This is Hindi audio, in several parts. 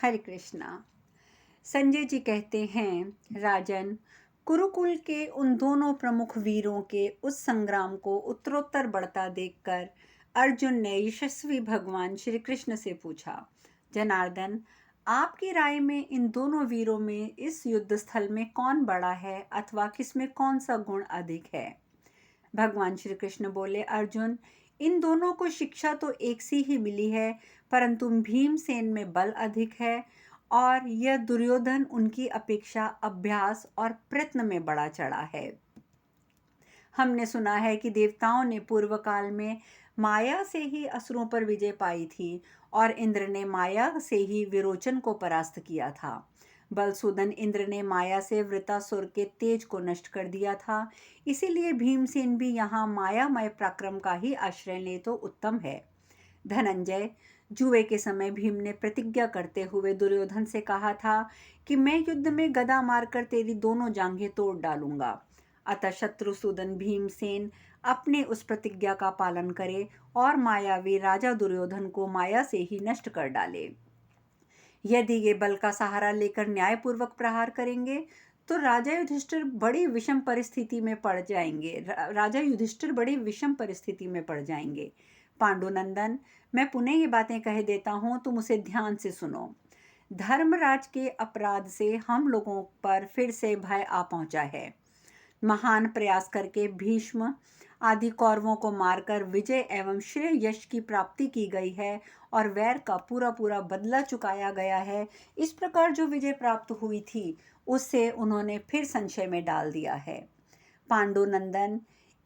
हरे कृष्णा। संजय जी कहते हैं, राजन, कुरुकुल के उन दोनों प्रमुख वीरों के उस संग्राम को उत्तरोत्तर बढ़ता देखकर अर्जुन ने यशस्वी भगवान श्री कृष्ण से पूछा, जनार्दन, आपकी राय में इन दोनों वीरों में इस युद्ध स्थल में कौन बड़ा है अथवा किसमें कौन सा गुण अधिक है? भगवान श्री कृष्ण बोले, अर्जुन, इन दोनों को शिक्षा तो एक सी ही मिली है, परंतु भीमसेन में बल अधिक है और यह दुर्योधन उनकी अपेक्षा अभ्यास और प्रयत्न में बढ़ा चढ़ा है। हमने सुना है कि देवताओं ने पूर्व काल में माया से ही असुरों पर विजय पाई थी और इंद्र ने माया से ही विरोचन को परास्त किया था। बलसूदन इंद्र ने माया से वृतासुर के तेज को नष्ट कर दिया था। इसीलिए भीमसेन भी यहाँ मायामय पराक्रम का ही आश्रय ले तो उत्तम है। धनंजय, जुए के समय भीम ने प्रतिज्ञा करते हुए दुर्योधन से कहा था कि मैं युद्ध में गदा मारकर तेरी दोनों जांघें तोड़ डालूंगा। अतः शत्रुसूदन भीमसेन अपने उस प्रतिज्ञा का पालन करे और मायावी राजा दुर्योधन को माया से ही नष्ट कर डाले। यदि ये बल का सहारा लेकर न्यायपूर्वक प्रहार करेंगे तो राजा युधिष्ठिर बड़ी विषम परिस्थिति में पड़ जाएंगे। पांडुनंदन, मैं पुनः ये बातें कह देता हूँ, तुम उसे ध्यान से सुनो। धर्मराज के अपराध से हम लोगों पर फिर से भय आ पहुंचा है। महान प्रयास करके भीष्म आदि कौरवों को मारकर विजय एवं श्रेय यश की प्राप्ति की गई है और वैर का पूरा पूरा बदला चुकाया गया है। इस प्रकार जो विजय प्राप्त हुई थी उससे उन्होंने फिर संशय में डाल दिया है। पांडुनंदन,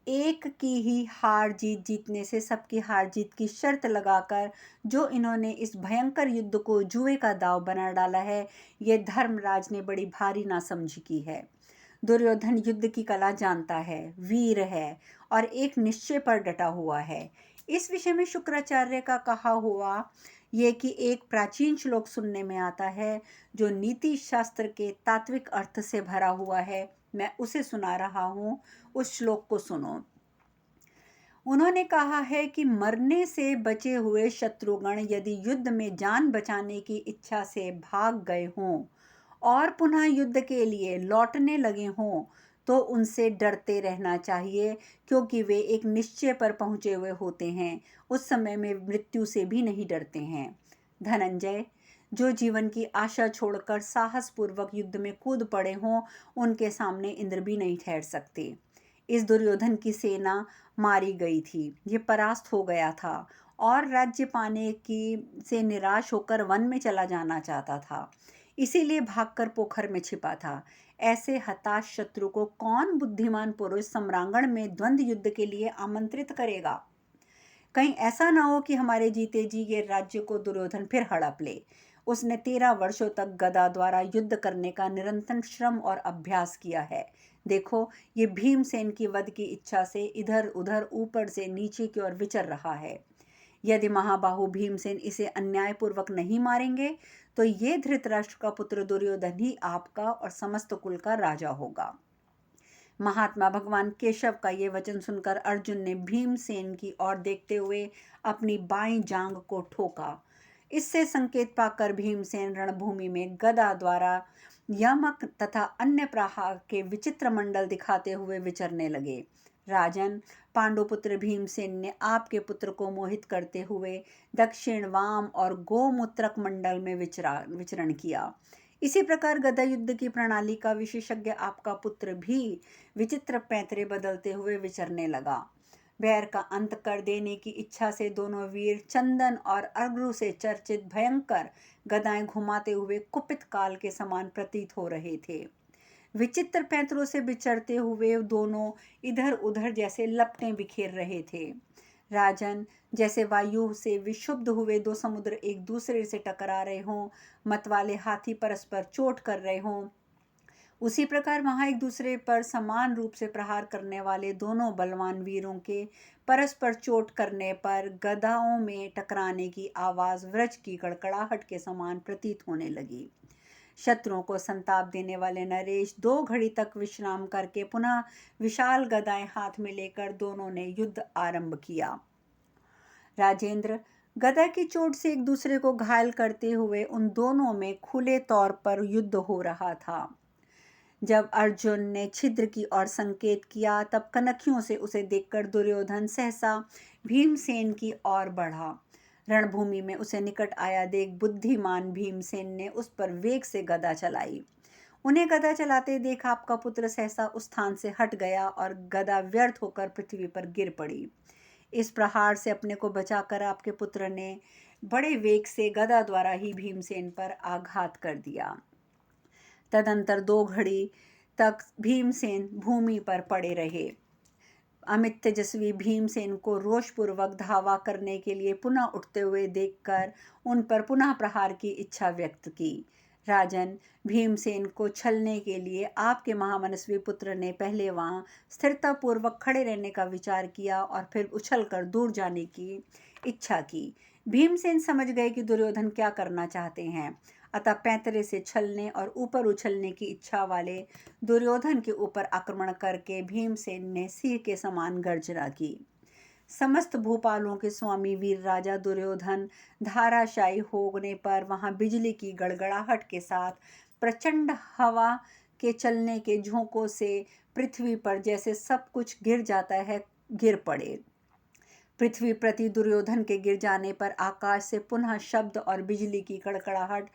एक की ही हार जीत जीतने से सबकी हार जीत की शर्त लगाकर जो इन्होंने इस भयंकर युद्ध को जुए का दांव बना डाला है, ये धर्मराज ने बड़ी भारी नासमझी की है। दुर्योधन युद्ध की कला जानता है, वीर है और एक निश्चय पर डटा हुआ है। इस विषय में शुक्राचार्य का कहा हुआ ये कि एक प्राचीन श्लोक सुनने में आता है जो नीति शास्त्र के तात्विक अर्थ से भरा हुआ है। मैं उसे सुना रहा हूँ, उस श्लोक को सुनो। उन्होंने कहा है कि मरने से बचे हुए शत्रुगण यदि युद्ध में जान बचाने की इच्छा से भाग गए हों और पुनः युद्ध के लिए लौटने लगे हों तो उनसे डरते रहना चाहिए, क्योंकि वे एक निश्चय पर पहुंचे हुए होते हैं। उस समय में मृत्यु से भी नहीं डरते हैं। धनंजय, जो जीवन की आशा छोड़कर साहसपूर्वक युद्ध में कूद पड़े हों उनके सामने इंद्र भी नहीं ठहर सकते। इस दुर्योधन की सेना मारी गई थी, ये परास्त हो गया था और राज्य पाने की से निराश होकर वन में चला जाना चाहता था, इसीलिए भागकर पोखर में छिपा था। ऐसे हताश शत्रु को कौन बुद्धिमान पुरुष सम्रांगण में द्वंद्व युद्ध के लिए आमंत्रित करेगा? कहीं ऐसा ना हो कि हमारे जीते जी ये राज्य को दुर्योधन फिर हड़प ले। उसने 13 वर्षों तक गदा द्वारा युद्ध करने का निरंतर श्रम और अभ्यास किया है। देखो, ये भीमसेन की वध की इच्छा से इधर उधर ऊपर से नीचे की ओर विचर रहा है। यदि महाबाहु भीमसेन इसे अन्यायपूर्वक नहीं मारेंगे तो ये धृतराष्ट्र का पुत्र दुर्योधन ही आपका और समस्त कुल का राजा होगा। महात्मा भगवान केशव का ये वचन सुनकर अर्जुन ने भीमसेन की ओर देखते हुए अपनी बाईं जांग को ठोका। इससे संकेत पाकर भीमसेन रणभूमि में गदा द्वारा यमक तथा अन्य प्रहार के विचित्र मंडल दिखाते हुए विचरने लगे। राजन, पांडुपुत्र भीमसेन ने आपके पुत्र को मोहित करते हुए दक्षिण, वाम और गोमूत्रक मंडल में विचरण किया। इसी प्रकार गदा युद्ध की प्रणाली का विशेषज्ञ आपका पुत्र भी विचित्र पैंतरे बदलते हुए विचरने लगा। वैर का अंत कर देने की इच्छा से दोनों वीर चंदन और अग्रु से चर्चित भयंकर गदाएं घुमाते हुए कुपित काल के समान प्रतीत हो रहे थे। विचित्र पैंतरों से विचरते हुए दोनों इधर उधर जैसे लपटें बिखेर रहे थे। राजन, जैसे वायु से विक्षुब्ध हुए दो समुद्र एक दूसरे से टकरा रहे हों, मतवाले हाथी परस्पर चोट कर रहे हों, उसी प्रकार वहां एक दूसरे पर समान रूप से प्रहार करने वाले दोनों बलवान वीरों के परस्पर चोट करने पर गदाओं में टकराने की आवाज व्रज की कड़कड़ाहट के समान प्रतीत होने लगी। शत्रुओं को संताप देने वाले नरेश 2 घड़ी तक विश्राम करके पुनः विशाल गदाएं हाथ में लेकर दोनों ने युद्ध आरंभ किया। राजेंद्र, गदा की चोट से एक दूसरे को घायल करते हुए उन दोनों में खुले तौर पर युद्ध हो रहा था। जब अर्जुन ने छिद्र की ओर संकेत किया, तब कनखियों से उसे देखकर दुर्योधन सहसा भीमसेन की ओर बढ़ा। रणभूमि में उसे निकट आया देख बुद्धिमान भीमसेन ने उस पर वेग से गदा चलाई। उन्हें गदा चलाते देख आपका पुत्र सहसा उस स्थान से हट गया और गदा व्यर्थ होकर पृथ्वी पर गिर पड़ी। इस प्रहार से अपने को बचाकर आपके पुत्र ने बड़े वेग से गदा द्वारा ही भीमसेन पर आघात कर दिया। तदंतर 2 घड़ी तक भीमसेन भूमि पर पड़े रहे। अमित तेजस्वी भीमसेन को रोषपूर्वक धावा करने के लिए पुनः उठते हुए देखकर उन पर पुनः प्रहार की इच्छा व्यक्त की। राजन, भीमसेन को छलने के लिए आपके महामनस्वी पुत्र ने पहले वहां स्थिरतापूर्वक खड़े रहने का विचार किया और फिर उछलकर दूर जाने की इच्छा की। भीमसेन समझ गए कि दुर्योधन क्या करना चाहते हैं, अतः पैंतरे से छलने और ऊपर उछलने की इच्छा वाले दुर्योधन के ऊपर आक्रमण करके भीमसेन ने सिंह के समान गर्जना की। समस्त भूपालों के स्वामी वीर राजा दुर्योधन धाराशायी होने पर वहां बिजली की गड़गड़ाहट के साथ प्रचंड हवा के चलने के झोंकों से पृथ्वी पर जैसे सब कुछ गिर जाता है, गिर पड़े। पृथ्वी प्रति दुर्योधन के गिर जाने पर आकाश से पुनः शब्द और बिजली की कड़कड़ाहट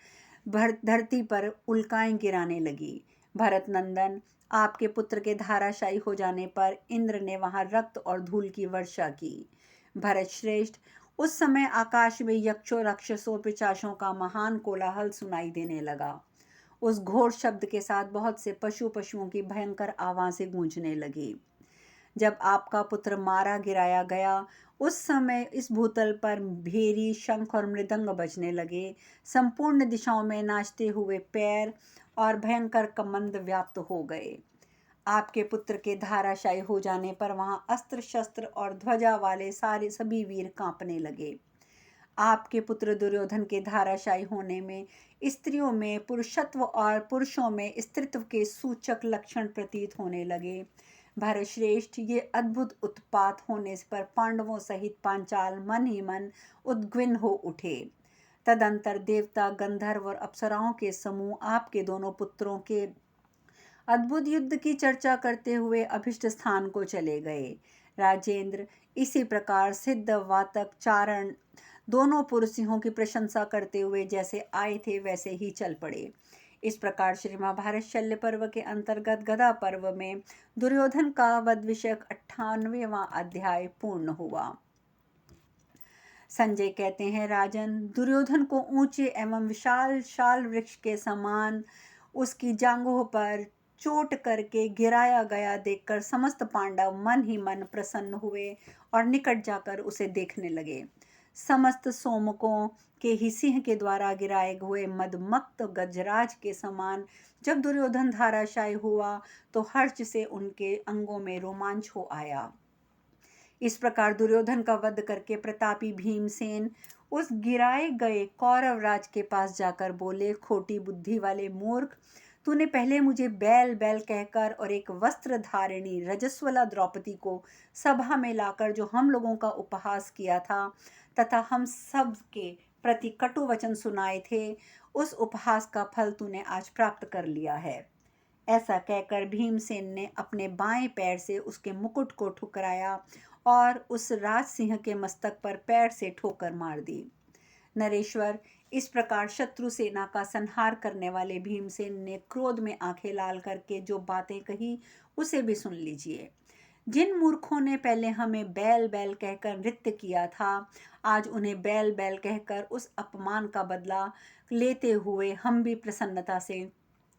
धरती पर उल्काएं गिराने लगी। भरत नंदन, आपके पुत्र के धाराशायी हो जाने पर इंद्र ने वहां रक्त और धूल की वर्षा की। भरत श्रेष्ठ, उस समय आकाश में यक्षों, राक्षसों, पिशाचों का महान कोलाहल सुनाई देने लगा। उस घोर शब्द के साथ बहुत से पशुओं की भयंकर आवाजें गूंजने लगी। जब आपका पुत्र मारा गिराया गया, उस समय इस भूतल पर भेरी, शंख और मृदंग बजने लगे। संपूर्ण दिशाओं में नाचते हुए पैर और भयंकर कमंद व्याप्त हो गए। आपके पुत्र के धाराशायी हो जाने पर वहां अस्त्र शस्त्र और ध्वजा वाले सभी वीर कांपने लगे। आपके पुत्र दुर्योधन के धाराशायी होने में स्त्रियों में पुरुषत्व और पुरुषों में स्त्रीत्व के सूचक लक्षण प्रतीत होने लगे। भरत श्रेष्ठ, ये अद्भुत उत्पात होने पर पांडवों सहित पांचाल मन ही मन उद्विग्न हो उठे। तदंतर देवता, गंधर्व और अप्सराओं के समूह आपके दोनों पुत्रों के अद्भुत युद्ध की चर्चा करते हुए अभिष्ट स्थान को चले गए। राजेंद्र, इसी प्रकार सिद्ध, वातक, चारण दोनों पुरुष सिंहों की प्रशंसा करते हुए जैसे आए थे वैसे ही चल पड़े। इस प्रकार श्री महाभारत शल्य पर्व के अंतर्गत गदा पर्व में दुर्योधन का वध विषयक 98वां अध्याय पूर्ण हुआ। संजय कहते हैं, राजन, दुर्योधन को ऊंचे एवं विशाल शाल वृक्ष के समान उसकी जांघों पर चोट करके गिराया गया देखकर समस्त पांडव मन ही मन प्रसन्न हुए और निकट जाकर उसे देखने लगे। समस्त सोमकों के ही सिंह के द्वारा गिराए हुए मदमक्त गजराज के समान जब दुर्योधन धाराशायी हुआ तो हर्ष से उनके अंगों में रोमांच हो आया। इस प्रकार दुर्योधन का वध करके प्रतापी भीमसेन उस गिराए गए कौरव राज के पास जाकर बोले, खोटी बुद्धि वाले मूर्ख, तूने पहले मुझे बैल बैल कहकर और एक वस्त्र धारिणी रजस्वला द्रौपदी को सभा में लाकर जो हम लोगों का उपहास किया था तथा हम सब के प्रति कटु वचन सुनाए थे, उस उपहास का फल तूने आज प्राप्त कर लिया है। ऐसा कहकर भीमसेन ने अपने बाएं पैर से उसके मुकुट को ठुकराया और उस राज सिंह के मस्तक पर पैर से ठोकर मार दी। नरेश्वर, इस प्रकार शत्रु सेना का संहार करने वाले भीमसेन ने क्रोध में आंखें लाल करके जो बातें कही उसे भी सुन लीजिए। जिन मूर्खों ने पहले हमें बैल बैल कहकर नृत्य किया था, आज उन्हें बैल बैल कहकर उस अपमान का बदला लेते हुए हम भी प्रसन्नता से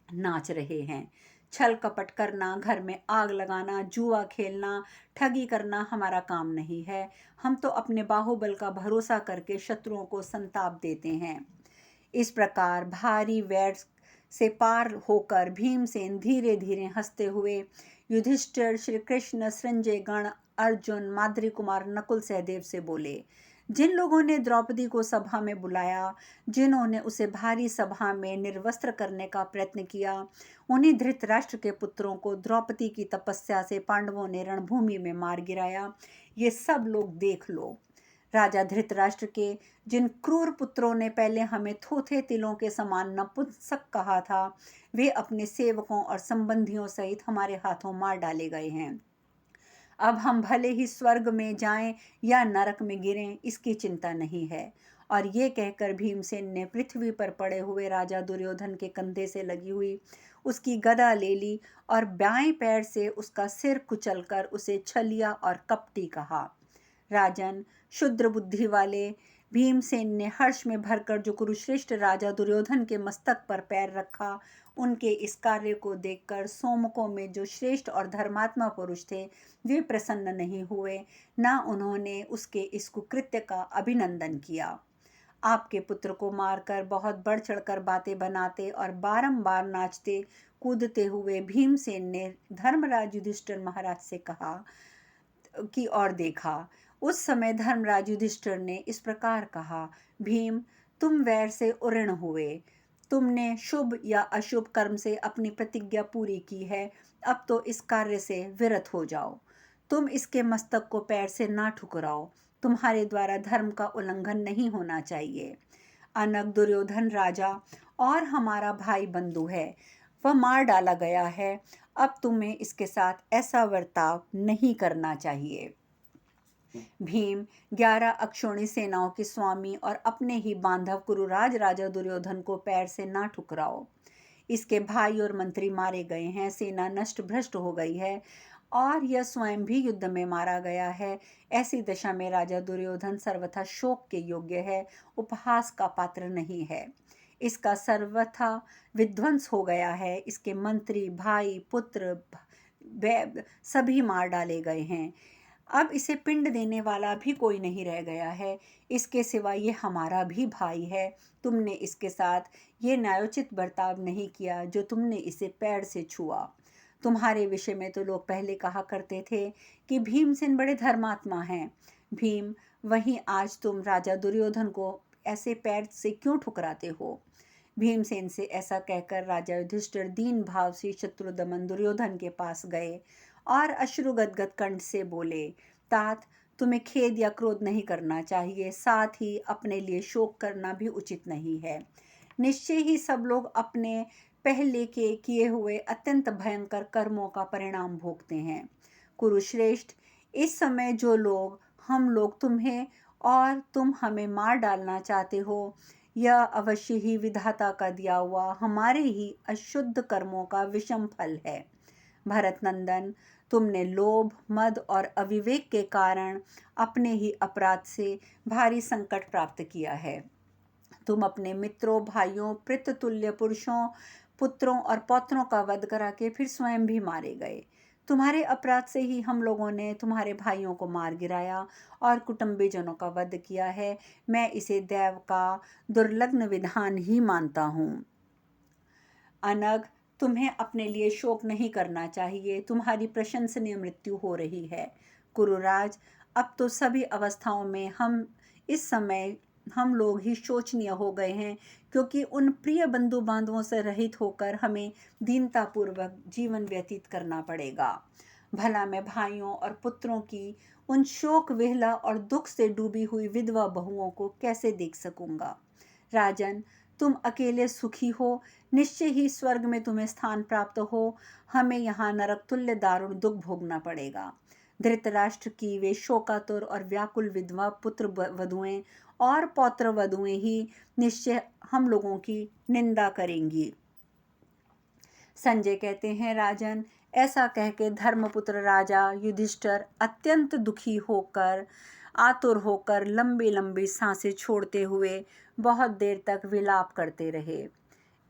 नाच रहे हैं। छल कपट करना, घर में आग लगाना, जुआ खेलना, ठगी करना हमारा काम नहीं है। हम तो अपने बाहुबल का भरोसा करके शत्रुओं को संताप देते हैं। इस प्रकार भारी वैर से पार होकर भीमसेन धीरे धीरे हंसते हुए युधिष्ठिर, श्री कृष्ण, संजय गण, अर्जुन, माद्री कुमार, नकुल, सहदेव से बोले, जिन लोगों ने द्रौपदी को सभा में बुलाया, जिन्होंने उसे भारी सभा में निर्वस्त्र करने का प्रयत्न किया, उन्हीं धृतराष्ट्र के पुत्रों को द्रौपदी की तपस्या से पांडवों ने रणभूमि में मार गिराया, ये सब लोग देख लो। राजा धृतराष्ट्र के जिन क्रूर पुत्रों ने पहले हमें थोथे तिलों के समान नपुंसक कहा था, वे अपने सेवकों और संबंधियों सहित हमारे हाथों मार डाले गए हैं। अब हम भले ही स्वर्ग में जाएं या नरक में गिरें, इसकी चिंता नहीं है। और ये कहकर भीमसेन ने पृथ्वी पर पड़े हुए राजा दुर्योधन के कंधे से लगी हुई उसकी गदा ले ली और बाएं पैर से उसका सिर कुचलकर उसे छलिया और कपटी कहा। राजन, क्षुद्र बुद्धि वाले, भीमसेन ने हर्ष में भरकर जो कुरुश्रेष्ठ राजा दुर्योधन के मस्तक पर पैर रखा, उनके इस कार्य को देखकर सोमकों में जो श्रेष्ठ और धर्मात्मा पुरुष थे, वे प्रसन्न नहीं हुए, न उन्होंने उसके इस कुकृत्य का अभिनंदन किया। आपके पुत्र को मारकर बहुत बढ़ चढ़कर बातें बनाते और बारंबार नाचते कूदते हुए भीमसेन ने धर्मराज युधिष्ठिर महाराज से कहा की ओर देखा। उस समय धर्मराज युधिष्ठिर ने इस प्रकार कहा, भीम, तुम वैर से उऋण हुए। तुमने शुभ या अशुभ कर्म से अपनी प्रतिज्ञा पूरी की है, अब तो इस कार्य से विरत हो जाओ। तुम इसके मस्तक को पैर से ना ठुकराओ, तुम्हारे द्वारा धर्म का उल्लंघन नहीं होना चाहिए। अनग दुर्योधन राजा और हमारा भाई बंधु है, वह मार डाला गया है, अब तुम्हें इसके साथ ऐसा बर्ताव नहीं करना चाहिए। भीम, 11 अक्षौणी सेनाओं के स्वामी और अपने ही बांधव कुरुराज राजा दुर्योधन को पैर से ना ठुकराओ। इसके भाई और मंत्री मारे गए हैं, सेना नष्ट भ्रष्ट हो गई है और यह स्वयं भी युद्ध में मारा गया है। ऐसी दशा में राजा दुर्योधन सर्वथा शोक के योग्य है, उपहास का पात्र नहीं है। इसका सर्वथा विध्वंस हो गया है। इसके मंत्री, भाई, पुत्र सभी मार डाले गए हैं। अब इसे पिंड देने वाला भी कोई नहीं रह गया है। इसके सिवा ये हमारा भी भाई है। तुमने इसके साथ ये न्यायोचित बर्ताव नहीं किया जो तुमने इसे पैर से छुआ। तुम्हारे विषय में तो लोग पहले कहा करते थे कि भीमसेन बड़े धर्मात्मा हैं। भीम, वहीं आज तुम राजा दुर्योधन को ऐसे पैर से क्यों ठुकराते हो? भीमसेन से ऐसा कहकर राजा युधिष्ठिर दीन भाव से शत्रुदमन दुर्योधन के पास गए और अश्रु गदगद कंठ से बोले, तात, तुम्हें खेद या क्रोध नहीं करना चाहिए, साथ ही अपने लिए शोक करना भी उचित नहीं है। निश्चय ही सब लोग अपने पहले के किए हुए अत्यंत भयंकर कर्मों का परिणाम भोगते हैं। कुरुश्रेष्ठ, इस समय जो लोग हम लोग तुम्हें और तुम हमें मार डालना चाहते हो, यह अवश्य ही विधाता का दिया हुआ हमारे ही अशुद्ध कर्मों का विषम फल है। भरत नंदन, तुमने लोभ, मद और अविवेक के कारण अपने ही अपराध से भारी संकट प्राप्त किया है। तुम अपने मित्रों, भाइयों, पितृतुल्य पुरुषों, पुत्रों और पौत्रों का वध करा के फिर स्वयं भी मारे गए। तुम्हारे अपराध से ही हम लोगों ने तुम्हारे भाइयों को मार गिराया और कुटुंबीजनों का वध किया है। मैं इसे दैव का दुर्लग्न विधान ही मानता हूँ। अनग, तुम्हें अपने लिए शोक नहीं करना चाहिए, तुम्हारी प्रशंसनीय मृत्यु हो रही है। कुरुराज, अब तो सभी अवस्थाओं में इस समय हम लोग ही शोचनीय हो गए हैं, क्योंकि उन प्रिय बंधु बांधवों से रहित होकर हमें दीनतापूर्वक जीवन व्यतीत करना पड़ेगा। भला मैं भाइयों और पुत्रों की उन शोक विह्वला और दुख से डूबी हुई विधवा बहुओं को कैसे देख सकूंगा? राजन, तुम अकेले सुखी हो, निश्चय ही स्वर्ग में तुम्हें स्थान प्राप्त हो, हमें यहाँ नरक तुल्य दारुण दुख भोगना पड़ेगा। धृतराष्ट्र की वे शोकातुर और व्याकुल विधवा पुत्र वधुएं और पौत्र वधुएं ही निश्चय हम लोगों की निंदा करेंगी। संजय कहते हैं, राजन, ऐसा कह के धर्मपुत्र राजा युधिष्ठिर अत्यंत दुखी होकर, आतुर होकर लंबी लंबी सांसें छोड़ते हुए बहुत देर तक विलाप करते रहे।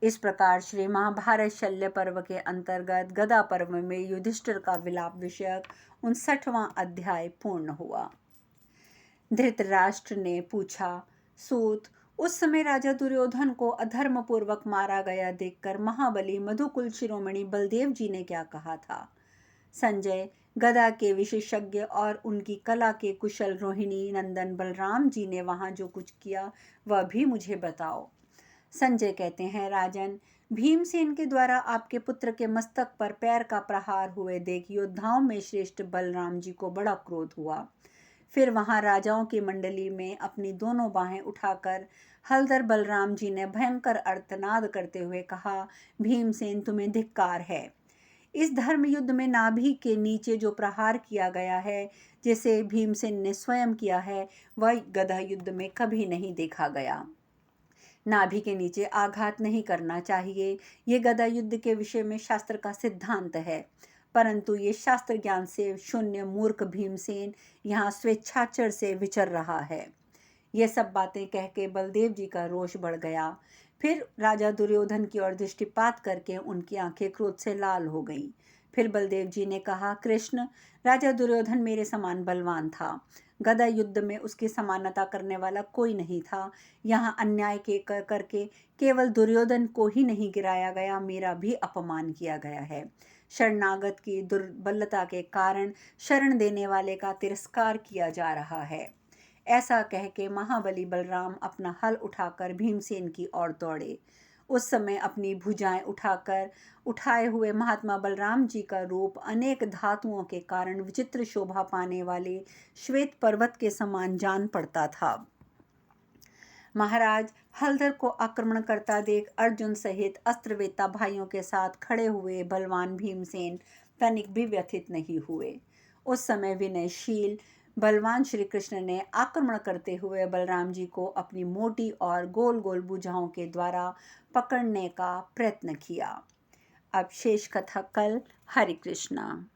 इस प्रकार श्री महाभारत शल्य पर्व के अंतर्गत गदा पर्व में युधिष्ठिर का विलाप विषयक 59वां अध्याय पूर्ण हुआ। धृतराष्ट्र ने पूछा, सूत, उस समय राजा दुर्योधन को अधर्म पूर्वक मारा गया देखकर महाबली मधुकुल शिरोमणि बलदेव जी ने क्या कहा था? संजय, गदा के विशेषज्ञ और उनकी कला के कुशल रोहिणी नंदन बलराम जी ने वहां जो कुछ किया वह भी मुझे बताओ। संजय कहते हैं, राजन, भीमसेन के द्वारा आपके पुत्र के मस्तक पर पैर का प्रहार हुए देख योद्धाओं में श्रेष्ठ बलराम जी को बड़ा क्रोध हुआ। फिर वहां राजाओं की मंडली में अपनी दोनों बाहें उठाकर हलधर बलराम जी ने भयंकर अर्थनाद करते हुए कहा, भीमसेन तुम्हें धिक्कार है। इस धर्म युद्ध में नाभि के नीचे जो प्रहार किया गया है, जिसे भीमसेन ने स्वयं किया है, वह गदा युद्ध में कभी नहीं देखा गया। नाभि के नीचे आघात नहीं करना चाहिए, ये गदा युद्ध के विषय में शास्त्र का सिद्धांत है। परंतु ये शास्त्र ज्ञान से शून्य मूर्ख भीमसेन यहाँ स्वेच्छाचर से विचर रहा है। ये सब बातें कह के बलदेव जी का रोष बढ़ गया। फिर राजा दुर्योधन की ओर दृष्टिपात करके उनकी आंखें क्रोध से लाल हो गईं। फिर बलदेव जी ने कहा, कृष्ण, राजा दुर्योधन मेरे समान बलवान था। गदा युद्ध में उसकी समानता करने वाला कोई नहीं था। यहाँ अन्याय के करके केवल दुर्योधन को ही नहीं गिराया गया, मेरा भी अपमान किया गया है। शरणागत की दुर्बलता के कारण शरण देने वाले का तिरस्कार किया जा रहा है। ऐसा कह के महाबली बलराम अपना हल उठाकर भीमसेन की ओर दौड़े। उस समय अपनी भुजाएं उठाकर उठाए हुए महात्मा बलराम जी का रूप अनेक धातुओं के कारण विचित्र शोभा पाने वाले श्वेत पर्वत के समान जान पड़ता था। महाराज, हलधर को आक्रमण करता देख अर्जुन सहित अस्त्रवेत्ता भाइयों के साथ खड़े हुए बलवान भीमसेन तनिक भी व्यथित नहीं हुए। उस समय विनयशील बलवान श्री कृष्ण ने आक्रमण करते हुए बलराम जी को अपनी मोटी और गोल गोल भुजाओं के द्वारा पकड़ने का प्रयत्न किया। अब शेष कथा कल। हरे कृष्णा।